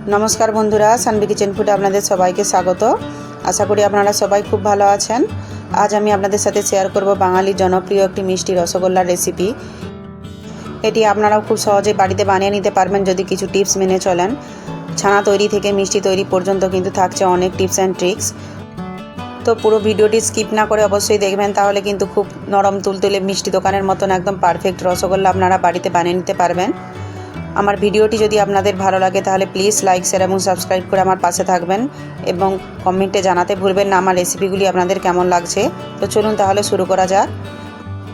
नमस्कार बंधुरा सानवी किचेन फुडे आपनादेर सबाइके स्वागत। आशा करी आपनारा सबाई खूब भालो आछेन। आज आमी आपनादेर साथे शेयर करब बांगाली जनप्रिय एकटी मिष्टि रसगोल्लार रेसिपि। एटी आपनाराও खूब सहजे बाड़ीते बानिये निते पारबेन यदि किछु टिप्स मेने चलेन। छाना तैरी थेके मिष्टि तैरी पर्यन्त किन्तु थाकছে अनेक टिप्स एंड ट्रिक्स। तो पुरो भिडियोटी स्किप ना करे अवश्यई देखबेन, ताहले किन्तु खूब नरम तुलतुले मिष्टि दोकानेर मतन एकदम पारफेक्ट रसगोल्ला आपनारा बाड़ीते बानिये निते पारबेन। আমার ভিডিওটি যদি আপনাদের ভালো লাগে তাহলে প্লিজ লাইক শেয়ার এবং সাবস্ক্রাইব করে আমার পাশে থাকবেন এবং কমেন্টে জানাতে ভুলবেন না আমার রেসিপিগুলি আপনাদের কেমন লাগছে। তো চলুন তাহলে শুরু করা যাক।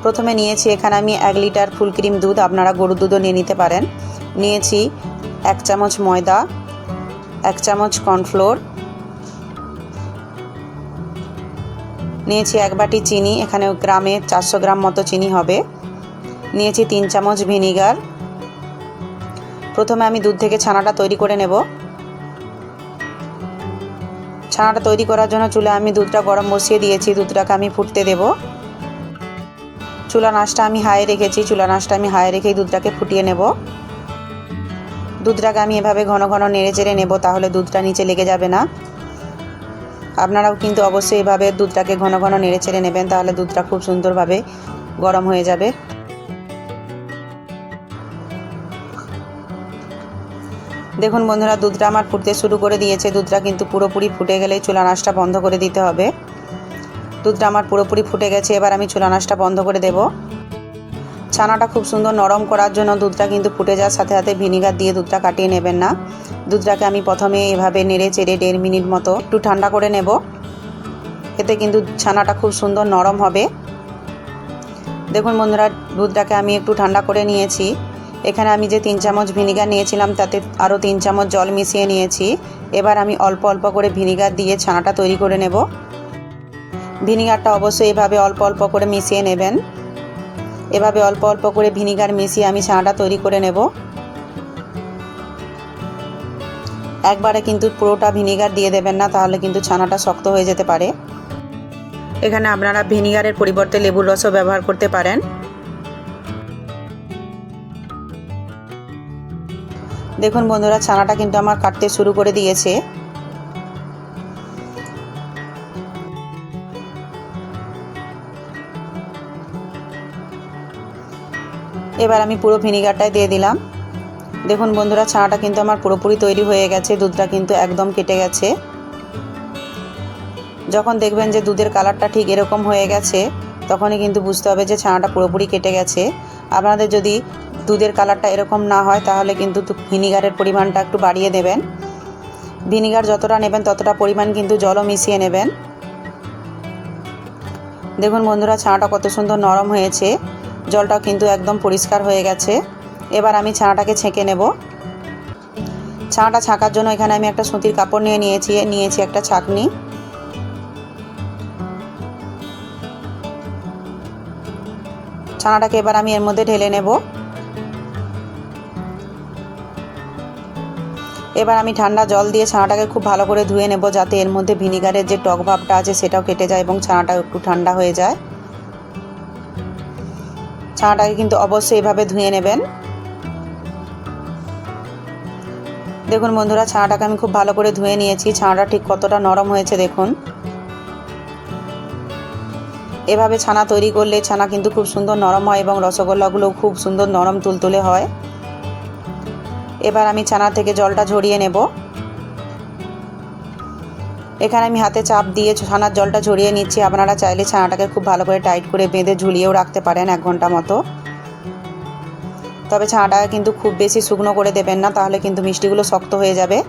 প্রথমে নিয়েছি এখানে আমি 1 লিটার ফুল ক্রিম দুধ, আপনারা গরুর দুধও নিয়ে নিতে পারেন। নিয়েছি 1 চামচ ময়দা, 1 চামচ কর্নফ্লোর, নিয়েছি 1 বাটি চিনি, এখানে গ্রামে 400 গ্রাম মতো চিনি হবে। নিয়েছি 3 চামচ ভিনিগার। प्रथमे आमी दूध थेके छानाटा तैरी करे नेब। छानाटा तैरी करार जोन्नो चूलाय आमी दूधटा गरम बसिए दिएछि। दूधटाके आमी फुटते देब। चूलार आँचटा आमी हाई रेखेछि। चूलार आँचटा आमी हाई रेखेई दूधटाके फुटिए नेब। दूधटाके आमी एभाবে घन घन नेড়ে চেড়ে नेब, ताहले दूधटा नीचे लेगे जाबे ना। आपनाराও किन्तु अवश्यई एभाবে दूधटाके घन घन नेড়ে চেড়ে नेबेन, ताहले दूधटा खूब सुंदरभाবে गरम हये जाबे। देखुन बंधुरा दूधटा आमार फुटते शुरू करे दिएছে। दूधटा किन्तु पुरोपुरी फुटे गेलेই चूलार आँचटा बंध करे दिते होबे। दूधटा आमार पुरोपुरी फुटे गेছে, एबार आमी चूलार आँचटा बंध करे देब। छानाटा खूब सुंदर नरम करार जोन्नो दूधटा किन्तु फुटे जाওয়ার साथे साथे ভিনিগার দিয়ে दूधटा काटिয়ে नेবেন ना। दूधटाके आमी प्रथमे एभाবে नेড়ে চেড়ে 1.5 मिनट मतो एकटु ঠান্ডা করে নেব। এতে কিন্তু ছানাটা খুব সুন্দর নরম হবে। দেখুন বন্ধুরা, দুধটাকে আমি একটু ঠান্ডা করে নিয়েছি। এখানে আমি যে 3 চামচ ভিনিগার নিয়েছিলাম তাতে আরও 3 চামচ জল মিশিয়ে নিয়েছি। এবার আমি অল্প অল্প করে ভিনিগার দিয়ে ছানাটা তৈরি করে নেব। ভিনিগারটা অবশ্যই এভাবে অল্প অল্প করে মিশিয়ে নেবেন। এভাবে অল্প অল্প করে ভিনিগার মিশিয়ে আমি ছানাটা তৈরি করে নেব। একবারে কিন্তু পুরোটা ভিনিগার দিয়ে দেবেন না, তাহলে কিন্তু ছানাটা শক্ত হয়ে যেতে পারে। এখানে আপনারা ভিনিগারের পরিবর্তে লেবুর রসও ব্যবহার করতে পারেন। দেখুন বন্ধুরা, ছানাটা কিন্তু আমার কাটতে শুরু করে দিয়েছে। এবার আমি পুরো ভিনিগারটাই দিয়ে দিলাম। দেখুন বন্ধুরা, ছানাটা কিন্তু আমার পুরোপুরি তৈরি হয়ে গেছে। দুধটা কিন্তু একদম কেটে গেছে। যখন দেখবেন যে দুধের কালারটা ঠিক এরকম হয়ে গেছে, তখনই কিন্তু বুঝতে হবে যে ছানাটা পুরোপুরি কেটে গেছে। আপনাদের যদি দুধের কালারটা এরকম না হয় তাহলে কিন্তু ভিনিগারের পরিমাণটা একটু বাড়িয়ে দেবেন। ভিনিগার যতটা নেবেন ততটা পরিমাণ কিন্তু জলও মিশিয়ে নেবেন। দেখুন বন্ধুরা, ছানাটা কত সুন্দর নরম হয়েছে। জলটাও কিন্তু একদম পরিষ্কার হয়ে গেছে। এবার আমি ছানাটাকে ছেঁকে নেব। ছানাটা ছাঁকার জন্য এখানে আমি একটা সুতির কাপড় নিয়েছি একটা ছাঁকনি। ছানাটাকে এবার আমি এর মধ্যে ঢেলে নেব। এবার আমি ঠান্ডা জল দিয়ে ছানাটাকে খুব ভালো করে ধুয়ে নেব, যাতে এর মধ্যে ভিনিগারের যে টক ভাবটা আছে সেটাও কেটে যায় এবং ছানাটা একটু ঠান্ডা হয়ে যায়। ছানাটাকে কিন্তু অবশ্যই এভাবে ধুয়ে নেবেন। দেখুন বন্ধুরা, ছানাটাকে আমি খুব ভালো করে ধুয়ে নিয়েছি। ছানাটা ঠিক কতটা নরম হয়েছে দেখুন। এভাবে ছানা তৈরি করলে ছানা কিন্তু খুব সুন্দর নরম হয় এবং রসগোল্লাগুলো খুব সুন্দর নরম তুলতুলে হয়। এবার আমি ছানা থেকে জলটা ঝরিয়ে নেব। এখানে আমি হাতে চাপ দিয়ে ছানার জলটা ঝরিয়ে নিচ্ছি। আপনারা চাইলে ছানাটাকে খুব ভালো করে টাইট করে বেঁধে ঝুলিয়েও রাখতে পারেন 1 ঘন্টা মতো। তবে ছানাটাকে কিন্তু খুব বেশি শুকনো করে দেবেন না, তাহলে কিন্তু মিষ্টিগুলো শক্ত হয়ে যাবে।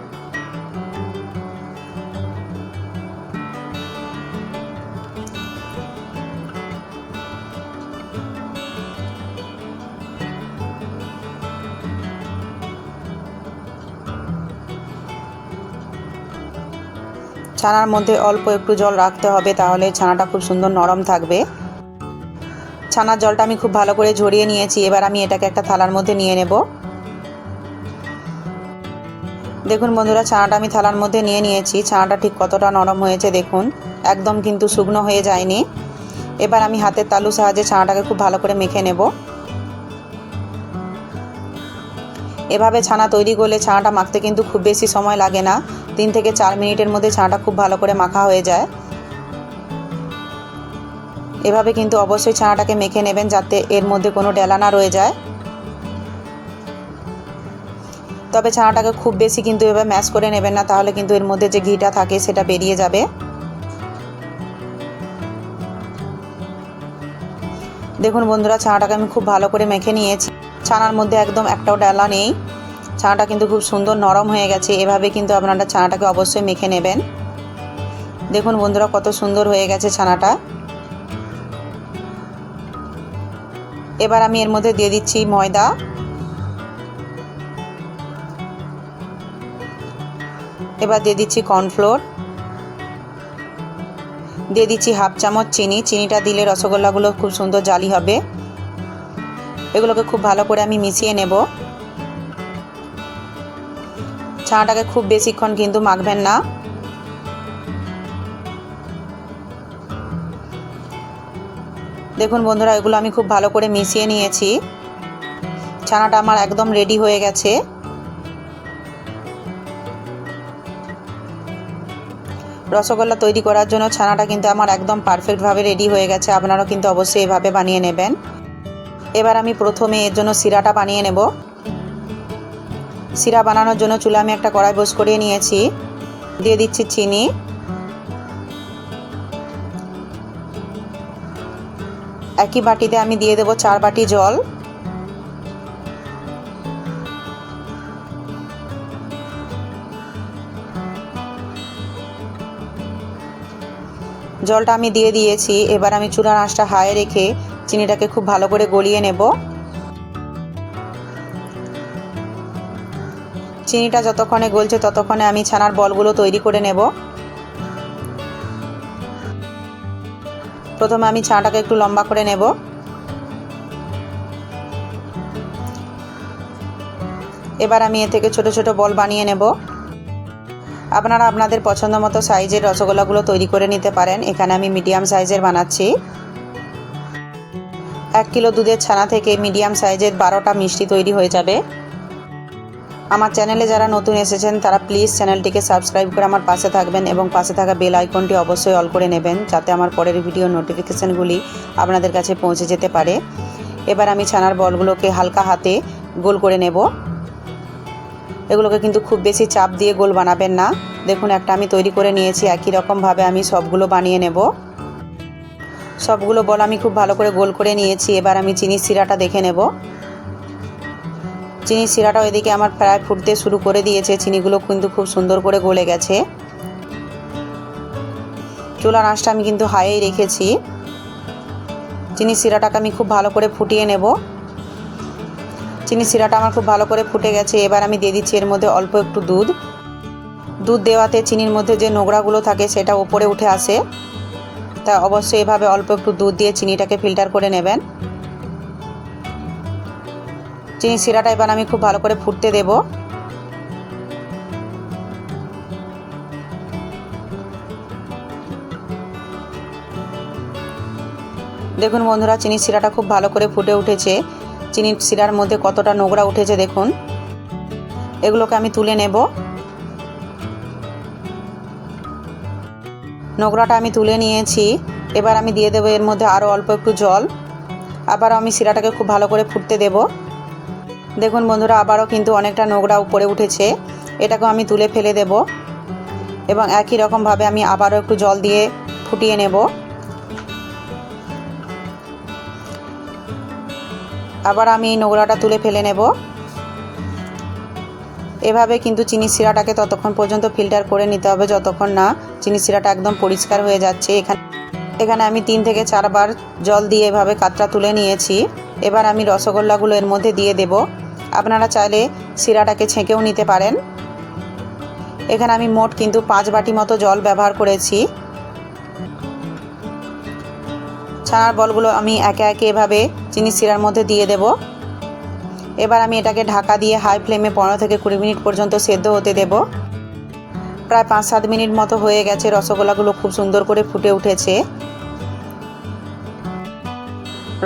ছানার মধ্যে অল্প একটু জল রাখতে হবে, তাহলে ছানাটা খুব সুন্দর নরম থাকবে। ছানার জলটা আমি খুব ভালো করে ঝরিয়ে নিয়েছি। এবার আমি এটাকে একটা থালার মধ্যে নিয়ে নেব। দেখুন বন্ধুরা, ছানাটা আমি থালার মধ্যে নিয়ে নিয়েছি। ছানাটা ঠিক কতটা নরম হয়েছে দেখুন, একদম কিন্তু শুকনো হয়ে যায়নি। এবার আমি হাতের তালুর সাহায্যে ছানাটাকে খুব ভালো করে মেখে নেব। এভাবে ছানা তৈরি করলে ছানাটা মাখতে কিন্তু খুব বেশি সময় লাগে না, 3 থেকে 4 মিনিটের মধ্যে ছানাটা খুব ভালো করে মাখা হয়ে যায়। এভাবে কিন্তু অবশ্যই ছানাটাকে মেখে নেবেন যাতে এর মধ্যে কোনো ডেলা না রয়ে যায়। তবে ছানাটাকে খুব বেশি কিন্তু এভাবে ম্যাশ করে নেবেন না, তাহলে কিন্তু এর মধ্যে যে ঘিটা থাকে সেটা বেরিয়ে যাবে। দেখুন বন্ধুরা, ছানাটাকে আমি খুব ভালো করে মেখে নিয়েছি। ছানার মধ্যে একদম একটাও ডেলা নেই, ছানাটা কিন্তু খুব সুন্দর নরম হয়ে গেছে। এভাবে কিন্তু আপনারা ছানাটাকে অবশ্যই মেখে নেবেন। দেখুন বন্ধুরা, কত সুন্দর হয়ে গেছে ছানাটা। এবার আমি এর মধ্যে দিয়ে দিচ্ছি ময়দা, এবার দিয়ে দিচ্ছি কর্নফ্লোর, দিয়ে দিচ্ছি হাফ চামচ চিনি। চিনিটা দিলে রসগোল্লাগুলো খুব সুন্দর জালি হবে। এগুলোকে খুব ভালো করে আমি মিশিয়ে নেব। ছানাটাকে খুব বেশিক্ষণ কিন্তু মাখবেন না। দেখুন বন্ধুরা, এগুলো আমি খুব ভালো করে মিশিয়ে নিয়েছি। ছানাটা আমার একদম রেডি হয়ে গেছে। রসগোল্লা তৈরি করার জন্য ছানাটা কিন্তু আমার একদম পারফেক্টভাবে রেডি হয়ে গেছে। আপনারাও কিন্তু অবশ্যই এভাবে বানিয়ে নেবেন। এবার আমি প্রথমে এর জন্য শিরাটা বানিয়ে নেব। শিরা বানানোর জন্য চুলে আমি একটা কড়াই বস করিয়ে নিয়েছি। দিয়ে দিচ্ছি চিনি, একই বাটিতে আমি দিয়ে দেব 4 বাটি জল। জলটা আমি দিয়ে দিয়েছি। এবার আমি চুলার আঁচটা হাই রেখে চিনিটাকে খুব ভালো করে গলিয়ে নেব। চিনিটা যতক্ষণে গলছে ততক্ষণে আমি ছানার বলগুলো তৈরি করে নেব। প্রথমে আমি ছানাটাকে একটু লম্বা করে নেব। এবার আমি এ থেকে ছোট ছোট বল বানিয়ে নেব। আপনারা আপনাদের পছন্দ মতো সাইজের রসগোল্লাগুলো তৈরি করে নিতে পারেন। এখানে আমি মিডিয়াম সাইজের বানাচ্ছি। 1 কিলো দুধের ছানা থেকে মিডিয়াম সাইজের 12টা মিষ্টি তৈরি হয়ে যাবে। আমার চ্যানেলে যারা নতুন এসেছেন তারা প্লিজ চ্যানেলটিকে সাবস্ক্রাইব করে আমার পাশে থাকবেন এবং পাশে থাকা বেল আইকনটি অবশ্যই অল করে নেবেন, যাতে আমার পরের ভিডিও নোটিফিকেশানগুলি আপনাদের কাছে পৌঁছে যেতে পারে। এবার আমি ছানার বলগুলোকে হালকা হাতে গোল করে নেব। এগুলোকে কিন্তু খুব বেশি চাপ দিয়ে গোল বানাবেন না। দেখুন, একটা আমি তৈরি করে নিয়েছি। একই রকমভাবে আমি সবগুলো বানিয়ে নেব। সবগুলো বল আমি খুব ভালো করে গোল করে নিয়েছি। এবার আমি চিনির শিরাটা দেখে নেব। চিনির শিরাটাও এদিকে আমার প্রায় ফুটতে শুরু করে দিয়েছে। চিনিগুলো কিন্তু খুব সুন্দর করে গলে গেছে। চুলার আঁচটা আমি কিন্তু হাইয়েই রেখেছি। চিনির শিরাটাকে আমি খুব ভালো করে ফুটিয়ে নেব। চিনির শিরাটা আমার খুব ভালো করে ফুটে গেছে। এবার আমি দিয়ে দিচ্ছি এর মধ্যে অল্প একটু দুধ। দুধ দেওয়াতে চিনির মধ্যে যে নোংরাগুলো থাকে সেটা উপরে উঠে আসে। তা অবশ্যই এভাবে অল্প একটু দুধ দিয়ে চিনিটাকে ফিল্টার করে নেবেন। চিনির শিরাটা এবার আমি খুব ভালো করে ফুটতে দেব। দেখুন বন্ধুরা, চিনির শিরাটা খুব ভালো করে ফুটে উঠেছে। চিনির শিরার মধ্যে কতটা নোংরা উঠেছে দেখুন। এগুলোকে আমি তুলে নেব। নোংরাটা আমি তুলে নিয়েছি। এবার আমি দিয়ে দেবো এর মধ্যে আরও অল্প একটু জল। আবার আমি শিরাটাকে খুব ভালো করে ফুটতে দেব। দেখুন বন্ধুরা, আবারও কিন্তু অনেকটা নোংরা উপরে উঠেছে। এটাকেও আমি তুলে ফেলে দেব এবং একই রকমভাবে আমি আবারও একটু জল দিয়ে ফুটিয়ে নেব। আবার আমি নোংরাটা তুলে ফেলে নেব। এভাবে কিন্তু চিনির শিরাটাকে ততক্ষণ পর্যন্ত ফিল্টার করে নিতে হবে যতক্ষণ না চিনির শিরাটা একদম পরিষ্কার হয়ে যাচ্ছে। এখানে আমি 3 থেকে 4 বার জল দিয়ে এভাবে কাতরা তুলে নিয়েছি। এবার আমি রসগোল্লাগুলো এর মধ্যে দিয়ে দেব। আপনারা চাইলে শিরাটাকে ছেঁকেও নিতে পারেন। এখানে আমি মোট কিন্তু 5 বাটি মতো জল ব্যবহার করেছি। ছানার বলগুলো আমি একে একে এভাবে চিনির শিরার মধ্যে দিয়ে দেব। এবার আমি এটাকে ঢাকা দিয়ে হাই ফ্লেমে 15 থেকে 20 মিনিট পর্যন্ত সেদ্ধ হতে দেব। প্রায় 5-7 মিনিট মতো হয়ে গেছে। রসগোল্লাগুলো খুব সুন্দর করে ফুটে উঠেছে।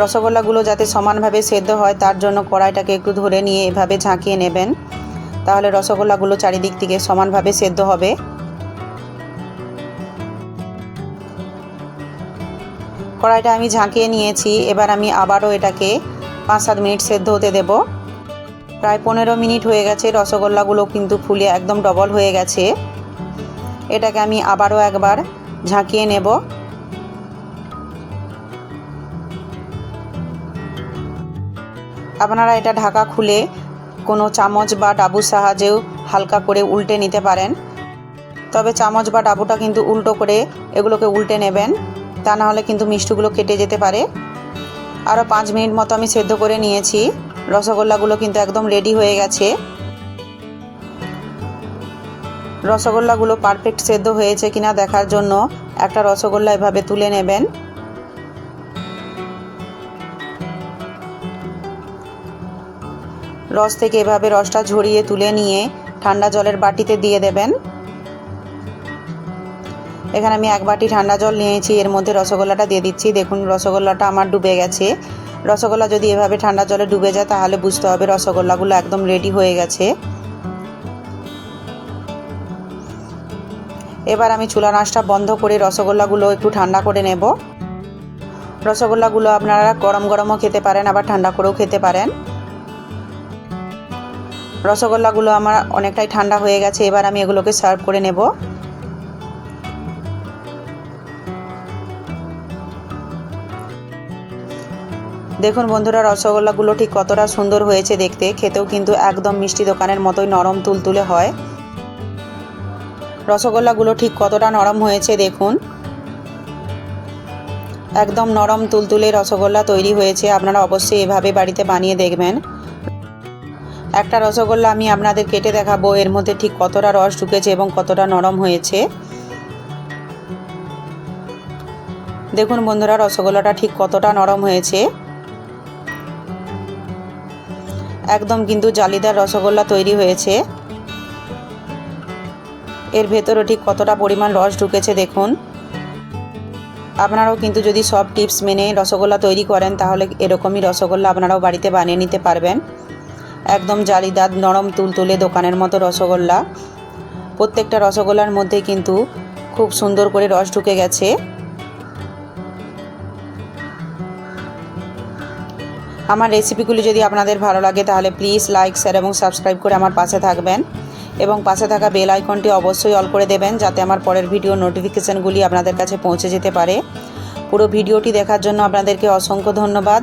রসগোল্লাগুলো যাতে সমানভাবে সেদ্ধ হয় তার জন্য কড়াইটাকে একটু ধরে নিয়ে এভাবে ঝাঁকিয়ে নেবেন, তাহলে রসগোল্লাগুলো চারিদিক থেকে সমানভাবে সেদ্ধ হবে। কড়াইটা আমি ঝাঁকিয়ে নিয়েছি। এবার আমি আবারও এটাকে 5-7 মিনিট সেদ্ধ হতে দেব। প্রায় 15 মিনিট হয়ে গেছে, রসগোল্লাগুলো কিন্তু ফুলে একদম ডবল হয়ে গেছে। এটাকে আমি আবারও একবার ঝাঁকিয়ে নেব। আপনারা এটা ঢাকা খুলে কোনো চামচ বা ডাবুর সাহায্যেও হালকা করে উল্টে নিতে পারেন, তবে চামচ বা ডাবুটা কিন্তু উল্টো করে এগুলোকে উল্টে নেবেন, তা না হলে কিন্তু মিষ্টিগুলো কেটে যেতে পারে। আরও 5 মিনিট মতো আমি সেদ্ধ করে নিয়েছি। রসগোল্লাগুলো কিন্তু একদম রেডি হয়ে গেছে। রসগোল্লাগুলো পারফেক্ট সেদ্ধ হয়েছে কিনা দেখার জন্য একটা রসগোল্লা এভাবে তুলে নেবেন। রস থেকে এভাবে রসটা ঝরিয়ে তুলে নিয়ে ঠান্ডা জলের বাটিতে দিয়ে দেবেন। এখানে আমি 1 বাটি ঠান্ডা জল নিয়েছি, এর মধ্যে রসগোল্লাটা দিয়ে দিচ্ছি। দেখুন রসগোল্লাটা আমার ডুবে গেছে। রসগোল্লা যদি এভাবে ঠান্ডা জলে ডুবে যায় তাহলে বুঝতে হবে রসগোল্লাগুলো একদম রেডি হয়ে গেছে। এবার আমি চুলার আঁচটা বন্ধ করে রসগোল্লাগুলো একটু ঠান্ডা করে নেব। রসগোল্লাগুলো আপনারা গরম গরমও খেতে পারেন, আবার ঠান্ডা করেও খেতে পারেন। রসগোল্লাগুলো আমার অনেকটাই ঠান্ডা হয়ে গেছে। এবার আমি এগুলোকে সার্ভ করে নেব। দেখুন বন্ধুরা, রসগোল্লাগুলো ঠিক কতটা সুন্দর হয়েছে দেখতে, খেতেও কিন্তু একদম মিষ্টি দোকানের মতোই নরম তুলতুলে হয়। রসগোল্লাগুলো ঠিক কতটা নরম হয়েছে দেখুন, একদম নরম তুলতুলে রসগোল্লা তৈরি হয়েছে। আপনারা অবশ্যই এভাবে বাড়িতে বানিয়ে দেখবেন। একটা রসগোল্লা আমি আপনাদের কেটে দেখাবো, এর মধ্যে ঠিক কতটা রস ঢুকেছে এবং কতটা নরম হয়েছে। দেখুন বন্ধুরা, রসগোল্লাটা ঠিক কতটা নরম হয়েছে। একদম কিন্তু জালিদার রসগোল্লা তৈরি হয়েছে। এর ভেতরে ঠিক কতটা পরিমাণ রস ঢুকেছে দেখুন। আপনারাও কিন্তু যদি সব টিপস মেনে রসগোল্লা তৈরি করেন তাহলে এরকমই রসগোল্লা আপনারাও বাড়িতে বানিয়ে নিতে পারবেন। একদম জালিদার নরম তুলতুলে দোকানের মতো রসগোল্লা। প্রত্যেকটা রসগোল্লার মধ্যে কিন্তু খুব সুন্দর করে রস ঢুকে গেছে। আমার রেসিপিগুলি যদি আপনাদের ভালো লাগে তাহলে প্লিজ লাইক, শেয়ার এবং সাবস্ক্রাইব করে আমার পাশে থাকবেন এবং পাশে থাকা বেল আইকনটি অবশ্যই অল করে দেবেন, যাতে আমার পরের ভিডিও নোটিফিকেশানগুলি আপনাদের কাছে পৌঁছে যেতে পারে। পুরো ভিডিওটি দেখার জন্য আপনাদেরকে অসংখ্য ধন্যবাদ।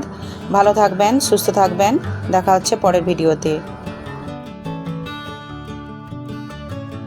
ভালো থাকবেন, সুস্থ থাকবেন। দেখা হচ্ছে পরের ভিডিওতে।